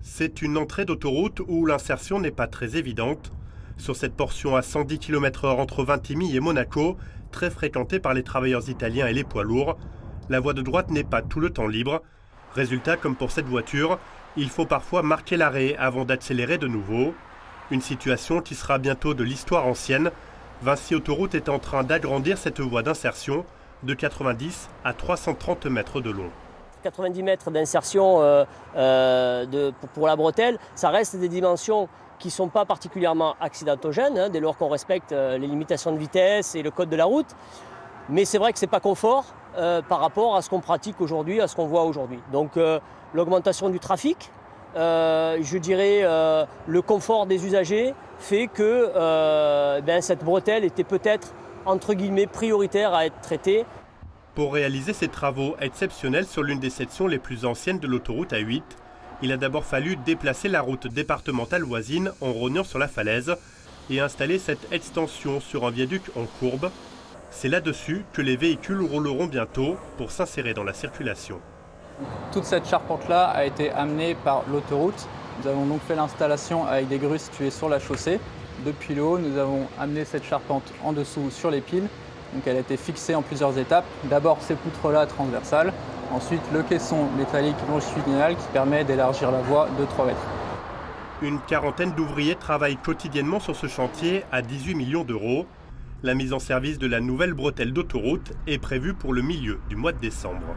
C'est une entrée d'autoroute où l'insertion n'est pas très évidente. Sur cette portion à 110 km/h entre Vintimille et Monaco, très fréquentée par les travailleurs italiens et les poids lourds, la voie de droite n'est pas tout le temps libre. Résultat, comme pour cette voiture, il faut parfois marquer l'arrêt avant d'accélérer de nouveau. Une situation qui sera bientôt de l'histoire ancienne. Vinci Autoroute est en train d'agrandir cette voie d'insertion de 90 à 330 mètres de long. 90 mètres d'insertion pour la bretelle, ça reste des dimensions qui ne sont pas particulièrement accidentogènes, dès lors qu'on respecte les limitations de vitesse et le code de la route. Mais c'est vrai que ce n'est pas confort par rapport à ce qu'on pratique aujourd'hui, à ce qu'on voit aujourd'hui. Donc l'augmentation du trafic, je dirais le confort des usagers fait que cette bretelle était peut-être entre guillemets prioritaire à être traitée. Pour réaliser ces travaux exceptionnels sur l'une des sections les plus anciennes de l'autoroute A8, il a d'abord fallu déplacer la route départementale voisine en rognant sur la falaise et installer cette extension sur un viaduc en courbe. C'est là-dessus que les véhicules rouleront bientôt pour s'insérer dans la circulation. Toute cette charpente-là a été amenée par l'autoroute. Nous avons donc fait l'installation avec des grues situées sur la chaussée. Depuis le haut, nous avons amené cette charpente en dessous sur les piles. Donc elle a été fixée en plusieurs étapes. D'abord ces poutres-là transversales, ensuite le caisson métallique longitudinal qui permet d'élargir la voie de 3 mètres. Une quarantaine d'ouvriers travaillent quotidiennement sur ce chantier à 18 millions d'euros. La mise en service de la nouvelle bretelle d'autoroute est prévue pour le milieu du mois de décembre.